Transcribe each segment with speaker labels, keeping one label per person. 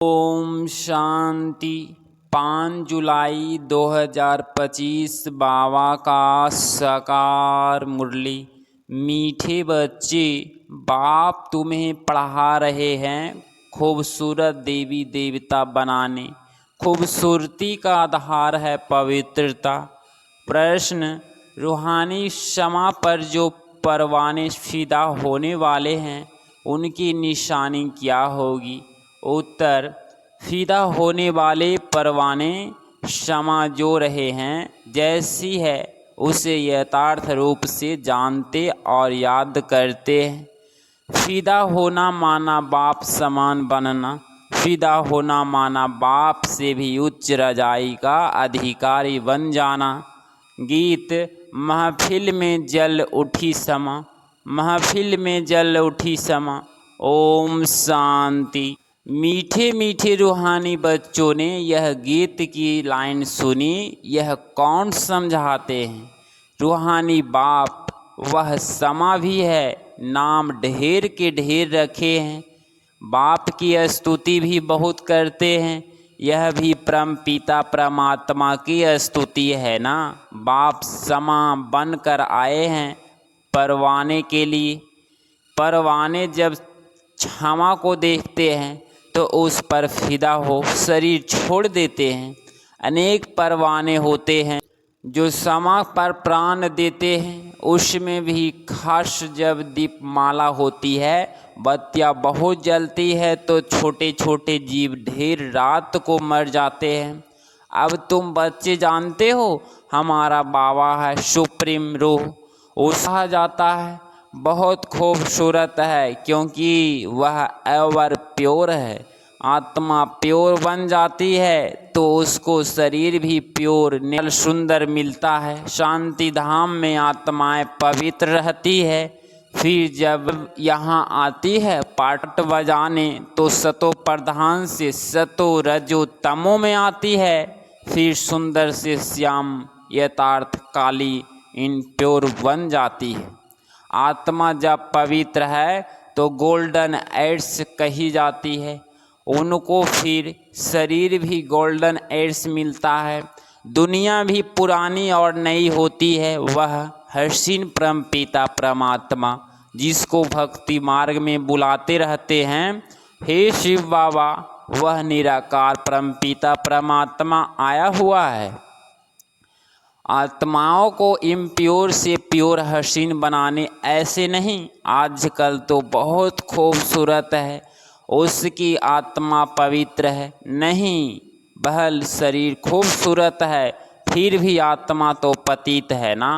Speaker 1: ओम शांति। 5 जुलाई 2025 बाबा का साकार मुरली। मीठे बच्चे, बाप तुम्हें पढ़ा रहे हैं खूबसूरत देवी देवता बनाने। खूबसूरती का आधार है पवित्रता। प्रश्न, रूहानी क्षमा पर जो परवाने फिदा होने वाले हैं उनकी निशानी क्या होगी? उत्तर, फिदा होने वाले परवाने क्षमा जो रहे हैं जैसी है उसे यथार्थ रूप से जानते और याद करते हैं। फिदा होना माना बाप समान बनना। फिदा होना माना बाप से भी उच्च रजाई का अधिकारी बन जाना। गीत, महफिल में जल उठी समा, महफिल में जल उठी समा। ओम शांति। मीठे मीठे रूहानी बच्चों ने यह गीत की लाइन सुनी, यह कौन समझाते हैं? रूहानी बाप, वह समा भी है, नाम ढेर के ढेर रखे हैं। बाप की स्तुति भी बहुत करते हैं, यह भी परम पिता परमात्मा की स्तुति है ना। बाप समा बनकर आए हैं परवाने के लिए। परवाने जब क्षमा को देखते हैं तो उस पर फिदा हो शरीर छोड़ देते हैं। अनेक परवाने होते हैं जो समा पर प्राण देते हैं, उसमें भी खास जब दीपमाला होती है, बत्तियाँ बहुत जलती है तो छोटे छोटे जीव ढेर रात को मर जाते हैं। अब तुम बच्चे जानते हो हमारा बाबा है सुप्रीम रूह। वो कहा जाता है बहुत खूबसूरत है क्योंकि वह एवर प्योर है। आत्मा प्योर बन जाती है तो उसको शरीर भी प्योर निल सुंदर मिलता है। शांति धाम में आत्माएं पवित्र रहती है। फिर जब यहाँ आती है पाट बजाने तो सतो प्रधान से सतो रजो तमो में आती है। फिर सुंदर से श्याम यथार्थ काली इन प्योर बन जाती है। आत्मा जब पवित्र है तो गोल्डन एड्स कही जाती है, उनको फिर शरीर भी गोल्डन एड्स मिलता है। दुनिया भी पुरानी और नई होती है। वह हसीन परम पिता परमात्मा जिसको भक्ति मार्ग में बुलाते रहते हैं, हे शिव बाबा, वह निराकार परम पिता परमात्मा आया हुआ है। आत्माओं को इम्प्योर से प्योर हसीन बनाने ऐसे नहीं। आजकल तो बहुत खूबसूरत है, उसकी आत्मा पवित्र है नहीं, बहल शरीर खूबसूरत है फिर भी आत्मा तो पतित है ना।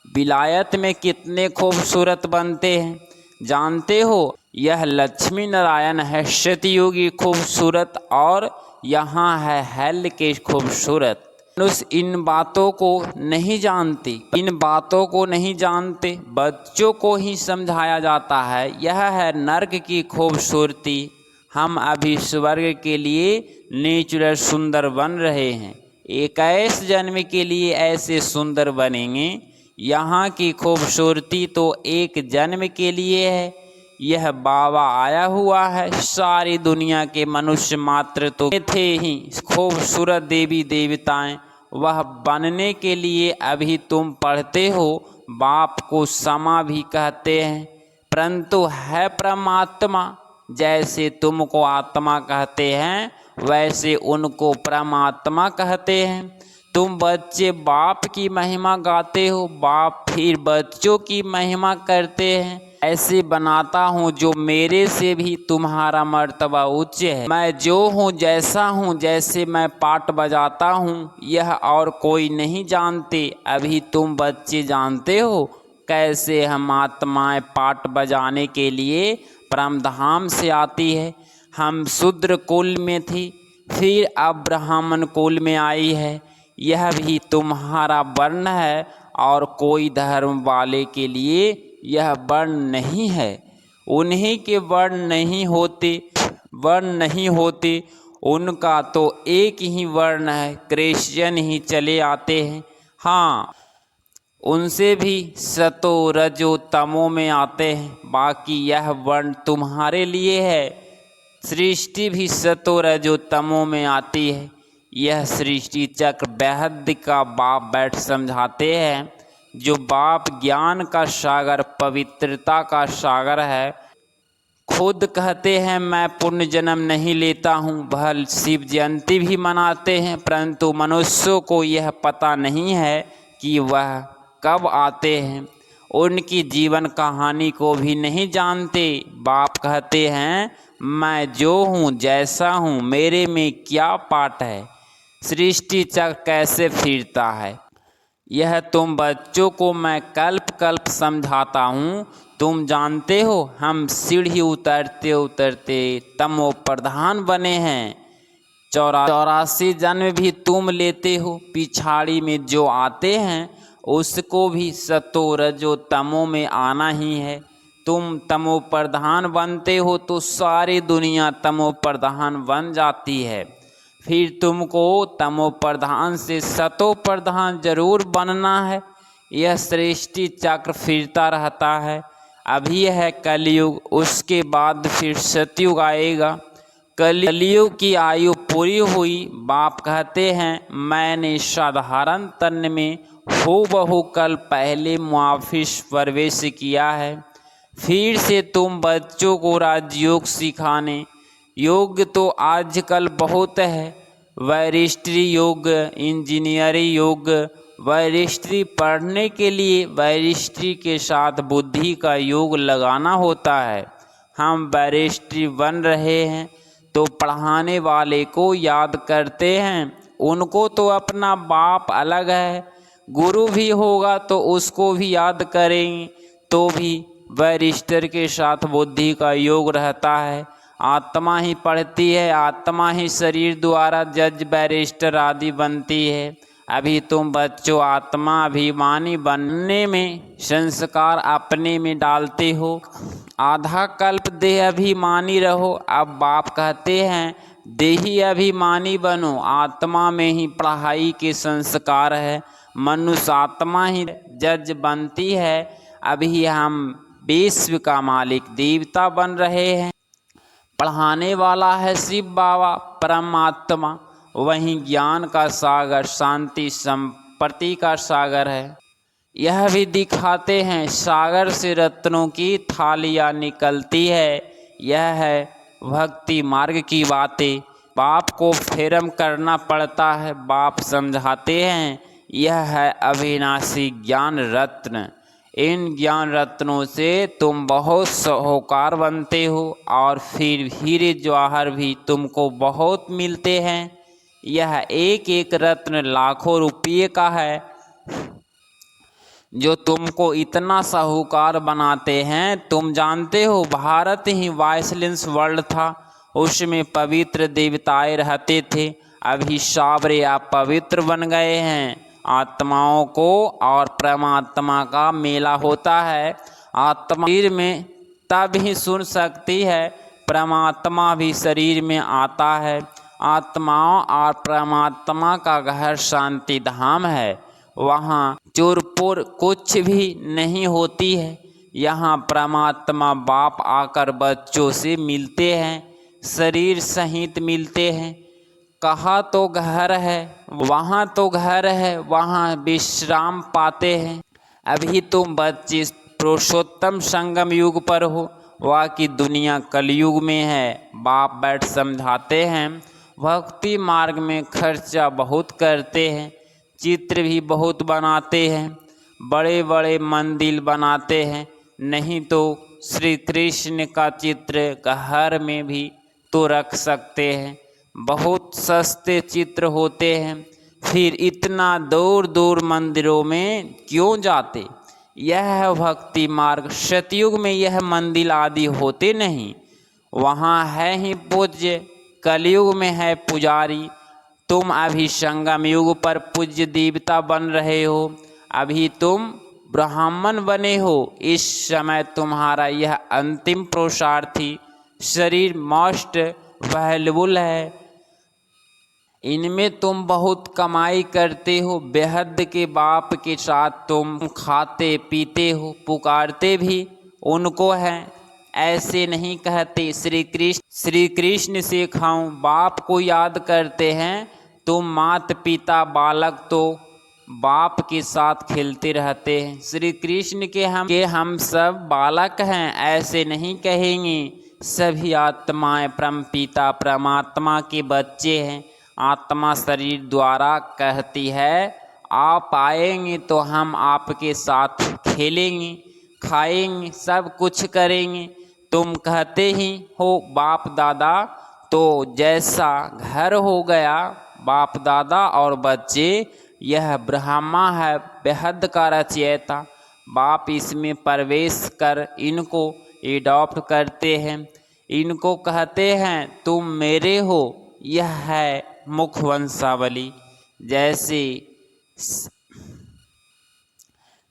Speaker 1: विलायत में कितने खूबसूरत बनते हैं जानते हो? यह लक्ष्मी नारायण है सतयुगी खूबसूरत और यहाँ है हेल के खूबसूरत। मनुष्य इन बातों को नहीं जानते, इन बातों को नहीं जानते, बच्चों को ही समझाया जाता है। यह है नर्क की खूबसूरती। हम अभी स्वर्ग के लिए नेचुरल सुंदर बन रहे हैं। 21 जन्म के लिए ऐसे सुंदर बनेंगे। यहाँ की खूबसूरती तो एक जन्म के लिए है। यह बाबा आया हुआ है, सारी दुनिया के मनुष्य मात्र तो थे ही खूबसूरत देवी देवताएं। वह बनने के लिए अभी तुम पढ़ते हो। बाप को समा भी कहते हैं परंतु है परमात्मा। जैसे तुमको आत्मा कहते हैं वैसे उनको परमात्मा कहते हैं। तुम बच्चे बाप की महिमा गाते हो, बाप फिर बच्चों की महिमा करते हैं। ऐसे बनाता हूँ जो मेरे से भी तुम्हारा मर्तबा उच्च है। मैं जो हूँ जैसा हूँ, जैसे मैं पाट बजाता हूँ यह और कोई नहीं जानते। अभी तुम बच्चे जानते हो कैसे हम आत्माएं पाट बजाने के लिए परमधाम से आती है। हम शूद्र कुल में थी, फिर अब ब्राह्मण कुल में आई है। यह भी तुम्हारा वर्ण है और कोई धर्म वाले के लिए यह वर्ण नहीं है। उन्हीं के वर्ण नहीं होते, उनका तो एक ही वर्ण है, क्रिश्चियन ही चले आते हैं। हाँ, उनसे भी सतो रजो तमो में आते हैं। बाकी यह वर्ण तुम्हारे लिए है। सृष्टि भी सतो रजो तमो में आती है। यह सृष्टि चक्र बेहद का बाप बैठ समझाते हैं। जो बाप ज्ञान का सागर, पवित्रता का सागर है, खुद कहते हैं मैं पुण्य जन्म नहीं लेता हूँ। वह शिव जयंती भी मनाते हैं, परंतु मनुष्यों को यह पता नहीं है कि वह कब आते हैं। उनकी जीवन कहानी को भी नहीं जानते। बाप कहते हैं मैं जो हूँ, जैसा हूँ, मेरे में क्या पाठ है, सृष्टि चक्र कैसे फिरता है, यह तुम बच्चों को मैं कल्प कल्प समझाता हूँ। तुम जानते हो हम सीढ़ी उतरते उतरते तमो प्रधान बने हैं। 84 जन्म भी तुम लेते हो, पिछाड़ी में जो आते हैं उसको भी सतो रजो तमो में आना ही है। तुम तमो प्रधान बनते हो तो सारी दुनिया तमो प्रधान बन जाती है। फिर तुमको तमो प्रधान से सतो प्रधान जरूर बनना है। यह सृष्टि चक्र फिरता रहता है। अभी है कलयुग, उसके बाद फिर सतयुग आएगा। कलयुग की आयु पूरी हुई। बाप कहते हैं मैंने साधारण तन में हूबहू कल पहले मुआफिस प्रवेश किया है। फिर से तुम बच्चों को राजयोग सिखाने। योग तो आजकल बहुत है, वैरिष्टि योग, इंजीनियरिंग योग। वैरिष्टि पढ़ने के लिए वैरिष्टि के साथ बुद्धि का योग लगाना होता है। हम वैरिष्टि बन रहे हैं तो पढ़ाने वाले को याद करते हैं। उनको तो अपना बाप अलग है, गुरु भी होगा तो उसको भी याद करेंगे, तो भी वैरिष्टर के साथ बुद्धि का योग रहता है। आत्मा ही पढ़ती है, आत्मा ही शरीर द्वारा जज, बैरिस्टर आदि बनती है। अभी तुम बच्चों आत्मा अभिमानी बनने में संस्कार अपने में डालते हो। आधा कल्प देह अभिमानी रहो। अब बाप कहते हैं देही अभिमानी बनो। आत्मा में ही पढ़ाई के संस्कार है। मनुष्य आत्मा ही जज बनती है। अभी हम विश्व का मालिक देवता बन रहे हैं। पढ़ाने वाला है शिव बाबा परमात्मा। वहीं ज्ञान का सागर, शांति संपत्ति का सागर है। यह भी दिखाते हैं सागर से रत्नों की थालियाँ निकलती है। यह है भक्ति मार्ग की बातें। बाप को फेरम करना पड़ता है। बाप समझाते हैं यह है अविनाशी ज्ञान रत्न। इन ज्ञान रत्नों से तुम बहुत साहूकार बनते हो और फिर हीरे जवाहर भी तुमको बहुत मिलते हैं। यह एक एक रत्न लाखों रुपये का है जो तुमको इतना साहूकार बनाते हैं। तुम जानते हो भारत ही वाइसलेंस वर्ल्ड था, उसमें पवित्र देवताएं रहते थे। अभी सावरे आप पवित्र बन गए हैं। आत्माओं को और परमात्मा का मेला होता है। आत्मा शरीर में तब ही सुन सकती है, परमात्मा भी शरीर में आता है। आत्माओं और परमात्मा का घर शांति धाम है। वहाँ चुरपुर कुछ भी नहीं होती है। यहाँ परमात्मा बाप आकर बच्चों से मिलते हैं, शरीर सहित मिलते हैं। कहाँ तो घर है, वहाँ तो घर है, वहाँ विश्राम पाते हैं। अभी तुम बच्चे पुरुषोत्तम संगम युग पर हो, वह की दुनिया कलयुग में है। बाप बैठ समझाते हैं भक्ति मार्ग में खर्चा बहुत करते हैं, चित्र भी बहुत बनाते हैं, बड़े बड़े मंदिर बनाते हैं। नहीं तो श्री कृष्ण का चित्र घर में भी तो रख सकते हैं। बहुत सस्ते चित्र होते हैं। फिर इतना दूर दूर मंदिरों में क्यों जाते? यह है भक्ति मार्ग। सतयुग में यह मंदिर आदि होते नहीं, वहाँ है ही पूज्य। कलयुग में है पुजारी। तुम अभी संगम युग पर पूज्य देवता बन रहे हो। अभी तुम ब्राह्मण बने हो। इस समय तुम्हारा यह अंतिम पुरुषार्थी शरीर मोस्ट वैल्यूबल है। इनमें तुम बहुत कमाई करते हो। बेहद के बाप के साथ तुम खाते पीते हो, पुकारते भी उनको है। ऐसे नहीं कहते। श्री कृष्ण से खाऊं बाप को याद करते हैं। तुम माता पिता बालक तो बाप के साथ खेलते रहते हैं। श्री कृष्ण के हम सब बालक हैं ऐसे नहीं कहेंगे। सभी आत्माएं परमपिता परमात्मा के बच्चे हैं। आत्मा शरीर द्वारा कहती है आप आएंगे तो हम आपके साथ खेलेंगे, खाएंगे, सब कुछ करेंगे। तुम कहते ही हो बाप दादा, तो जैसा घर हो गया बाप दादा और बच्चे, यह ब्रह्मा है बेहद का रचयिता। बाप इसमें प्रवेश कर इनको एडॉप्ट करते हैं। इनको कहते हैं तुम मेरे हो। यह है मुख वंशावली।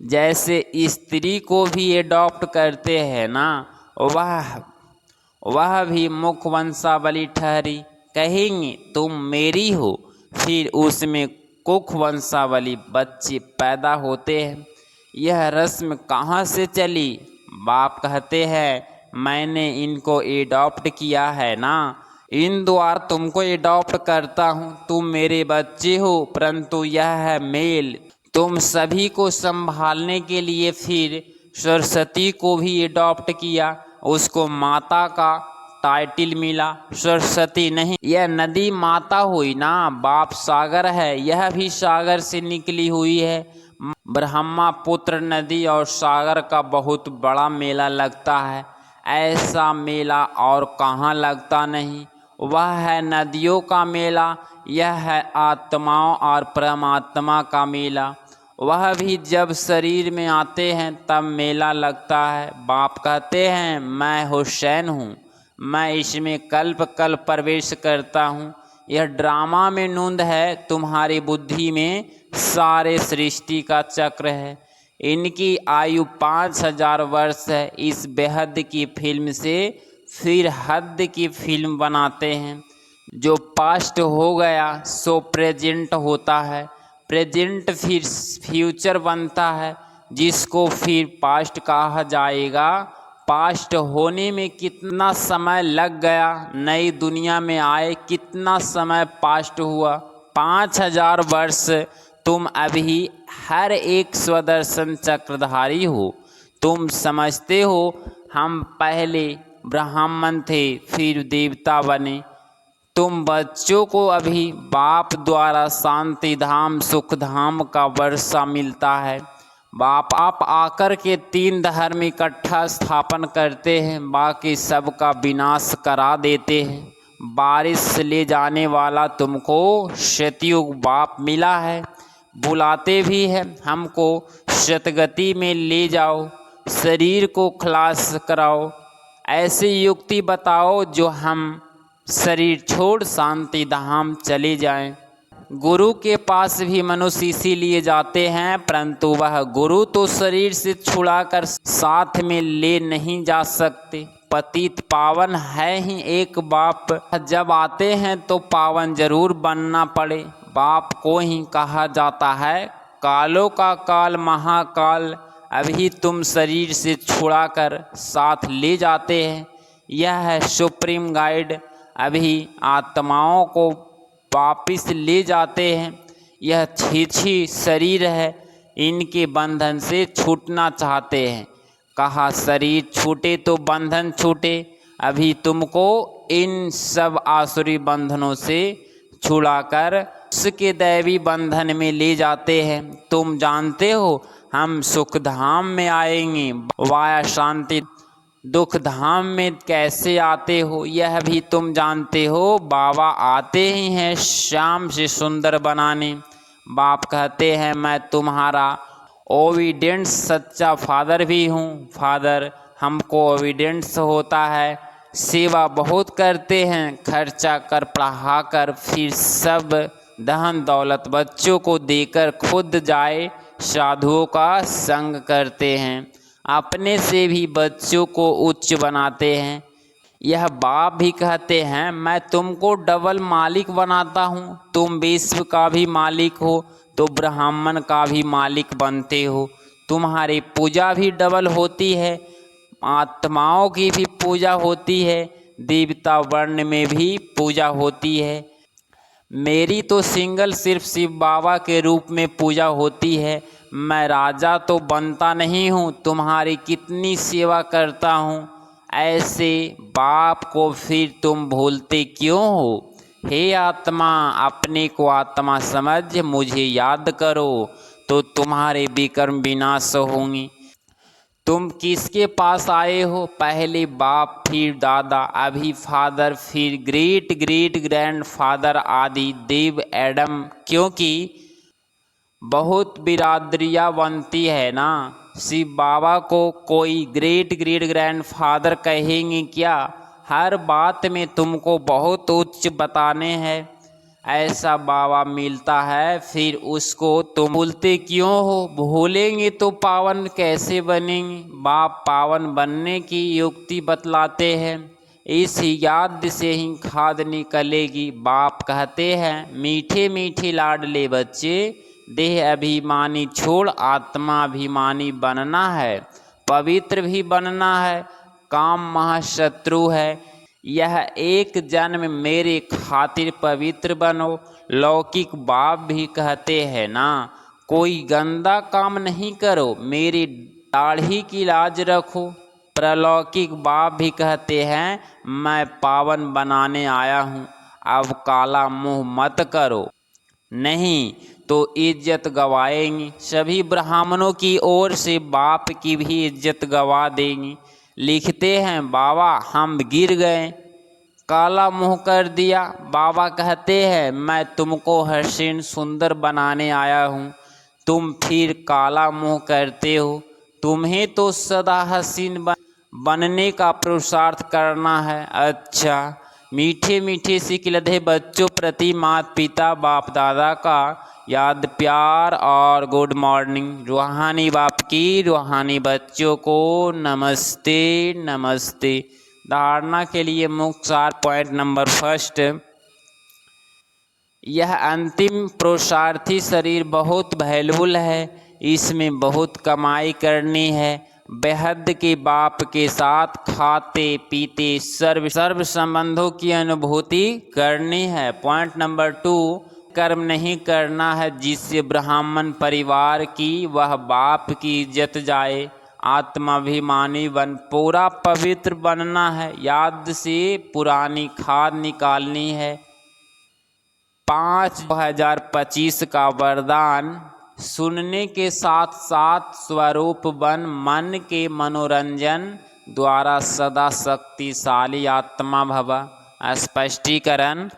Speaker 1: जैसे स्त्री को भी एडॉप्ट करते हैं ना, वह भी मुख वंशावली ठहरी। कहेंगे तुम मेरी हो, फिर उसमें कुख वंशावली बच्चे पैदा होते हैं। यह रस्म कहाँ से चली? बाप कहते हैं मैंने इनको एडॉप्ट किया है ना, इन द्वारा तुमको एडॉप्ट करता हूँ। तुम मेरे बच्चे हो, परंतु यह है मेल। तुम सभी को संभालने के लिए फिर सरस्वती को भी एडॉप्ट किया, उसको माता का टाइटल मिला। सरस्वती नहीं, यह नदी माता हुई ना। बाप सागर है, यह भी सागर से निकली हुई है। ब्रह्मपुत्र नदी और सागर का बहुत बड़ा मेला लगता है। ऐसा मेला और कहाँ लगता नहीं। वह है नदियों का मेला, यह है आत्माओं और परमात्मा का मेला। वह भी जब शरीर में आते हैं तब मेला लगता है। बाप कहते हैं मैं हुसैन हूँ, मैं इसमें कल्प कल्प प्रवेश करता हूँ। यह ड्रामा में नूंद है, तुम्हारी बुद्धि में सारे सृष्टि का चक्र है। इनकी आयु 5000 वर्ष है। इस बेहद की फिल्म से फिर हद की फिल्म बनाते हैं। जो पास्ट हो गया सो प्रेजेंट होता है, प्रेजेंट फिर फ्यूचर बनता है, जिसको फिर पास्ट कहा जाएगा। पास्ट होने में कितना समय लग गया, नई दुनिया में आए कितना समय पास्ट हुआ, 5000 वर्ष। तुम अभी हर एक स्वदर्शन चक्रधारी हो। तुम समझते हो हम पहले ब्राह्मण थे फिर देवता बने। तुम बच्चों को अभी बाप द्वारा शांति धाम सुख धाम का वर्षा मिलता है। बाप आप आकर के 3 धर्म इकट्ठा स्थापन करते हैं, बाकी सबका विनाश करा देते हैं। बारिश ले जाने वाला तुमको सतयुग बाप मिला है। बुलाते भी हैं हमको शतगति में ले जाओ, शरीर को खलास कराओ। ऐसी युक्ति बताओ जो हम शरीर छोड़ शांति धाम चले जाएं। गुरु के पास भी मनुष्य इसीलिए जाते हैं, परंतु वह गुरु तो शरीर से छुड़ाकर साथ में ले नहीं जा सकते। पतित पावन है ही एक बाप। जब आते हैं तो पावन जरूर बनना पड़े। बाप को ही कहा जाता है कालों का काल महाकाल। अभी तुम शरीर से छुड़ाकर साथ ले जाते हैं। यह है सुप्रीम गाइड। अभी आत्माओं को वापिस ले जाते हैं। यह छीछी शरीर है, इनके बंधन से छूटना चाहते हैं। कहा शरीर छूटे तो बंधन छूटे। अभी तुमको इन सब आसुरी बंधनों से छुड़ाकर उसके दैवी बंधन में ले जाते हैं। तुम जानते हो हम सुख धाम में आएंगे, वाया शांति दुख धाम में कैसे आते हो यह भी तुम जानते हो। बाबा आते ही हैं श्याम से सुंदर बनाने। बाप कहते हैं मैं तुम्हारा ओविडेंस सच्चा फादर भी हूँ। फादर हमको ओविडेंस होता है, सेवा बहुत करते हैं, खर्चा कर पढ़ा कर फिर सब धन दौलत बच्चों को देकर खुद जाए साधुओं का संग करते हैं। अपने से भी बच्चों को उच्च बनाते हैं। यह बाप भी कहते हैं मैं तुमको डबल मालिक बनाता हूँ। तुम विश्व का भी मालिक हो तो ब्राह्मण का भी मालिक बनते हो। तुम्हारी पूजा भी डबल होती है। आत्माओं की भी पूजा होती है, देवता वर्ण में भी पूजा होती है। मेरी तो सिंगल सिर्फ शिव बाबा के रूप में पूजा होती है। मैं राजा तो बनता नहीं हूँ, तुम्हारी कितनी सेवा करता हूँ। ऐसे बाप को फिर तुम भूलते क्यों हो? हे आत्मा, अपने को आत्मा समझ मुझे याद करो, तो तुम्हारे विकर्म विनाश होंगे। तुम किसके पास आए हो? पहले बाप, फिर दादा, अभी फादर, फिर ग्रेट ग्रेट ग्रैंडफादर आदि देव एडम। क्योंकि बहुत बिरादरियाँ बनती है ना, शिव बाबा को कोई ग्रेट ग्रेट ग्रैंडफादर कहेंगे क्या? हर बात में तुमको बहुत उच्च बताने हैं। ऐसा बाबा मिलता है, फिर उसको तुम भूलते क्यों हो? भूलेंगे तो पावन कैसे बनेंगे? बाप पावन बनने की युक्ति बतलाते हैं। इस याद से ही खाद निकलेगी। बाप कहते हैं, मीठे मीठे लाडले बच्चे, देह अभिमानी छोड़ आत्मा अभिमानी बनना है, पवित्र भी बनना है। काम महाशत्रु है, यह एक जन्म मेरे खातिर पवित्र बनो। लौकिक बाप भी कहते हैं ना, कोई गंदा काम नहीं करो, मेरी दाढ़ी की लाज रखो। प्रलौकिक बाप भी कहते हैं, मैं पावन बनाने आया हूँ, अब काला मुंह मत करो, नहीं तो इज्जत गवाएंगी। सभी ब्राह्मणों की ओर से बाप की भी इज्जत गवा देंगी। लिखते हैं, बाबा हम गिर गए, काला मुंह कर दिया। बाबा कहते हैं, मैं तुमको हसीन सुंदर बनाने आया हूँ, तुम फिर काला मुंह करते हो। तुम्हें तो सदा हसीन बनने का पुरुषार्थ करना है। अच्छा, मीठे मीठे सिकलधे बच्चों प्रति माता पिता बाप दादा का याद प्यार और गुड मॉर्निंग। रूहानी बाप की रूहानी बच्चों को नमस्ते नमस्ते। धारणा के लिए मुख्य सार पॉइंट नंबर फर्स्ट, यह अंतिम पुरुषार्थी शरीर बहुत वैल्यूबल है, इसमें बहुत कमाई करनी है। बेहद के बाप के साथ खाते पीते सर्व संबंधों की अनुभूति करनी है। पॉइंट नंबर 2, कर्म नहीं करना है जिससे ब्राह्मण परिवार की वह बाप की इज्जत जाए। आत्माभिमानी बन पूरा पवित्र बनना है, याद से पुरानी खाद निकालनी है। 5/2025 का वरदान, सुनने के साथ साथ स्वरूप बन मन के मनोरंजन द्वारा सदा शक्तिशाली आत्मा भव। स्पष्टीकरण,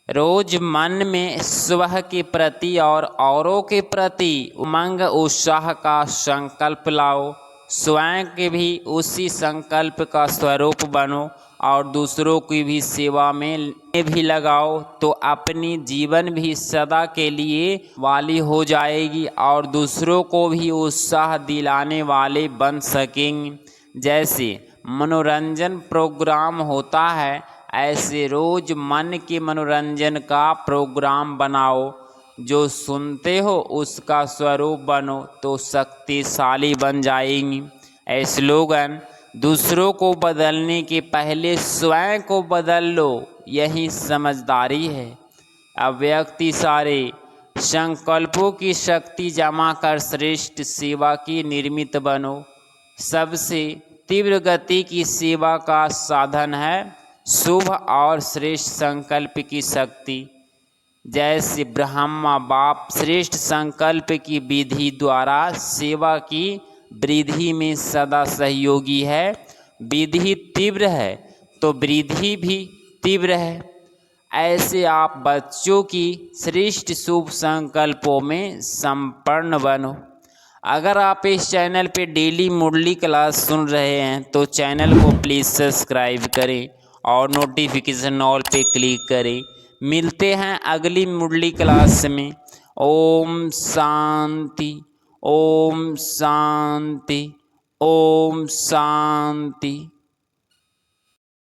Speaker 1: रोज मन में स्व के प्रति और औरों के प्रति उमंग उत्साह का संकल्प लाओ। स्वयं के भी उसी संकल्प का स्वरूप बनो और दूसरों की भी सेवा में भी लगाओ, तो अपनी जीवन भी सदा के लिए वाली हो जाएगी और दूसरों को भी उत्साह दिलाने वाले बन सकेंगे। जैसे मनोरंजन प्रोग्राम होता है, ऐसे रोज मन के मनोरंजन का प्रोग्राम बनाओ। जो सुनते हो उसका स्वरूप बनो तो शक्तिशाली बन जाएंगी। स्लोगन, दूसरों को बदलने के पहले स्वयं को बदल लो, यही समझदारी है। अब व्यक्ति सारे संकल्पों की शक्ति जमा कर श्रेष्ठ सेवा की निर्मित बनो। सबसे तीव्र गति की सेवा का साधन है शुभ और श्रेष्ठ संकल्प की शक्ति। जैसे ब्रह्मा बाप श्रेष्ठ संकल्प की विधि द्वारा सेवा की वृद्धि में सदा सहयोगी है। विधि तीव्र है तो वृद्धि भी तीव्र है। ऐसे आप बच्चों की श्रेष्ठ शुभ संकल्पों में संपन्न बनो। अगर आप इस चैनल पे डेली मुरली क्लास सुन रहे हैं तो चैनल को प्लीज़ सब्सक्राइब करें और नोटिफिकेशन ऑल पे क्लिक करें। मिलते हैं अगली मुरली क्लास में। ओम शांति, ओम शांति, ओम शांति।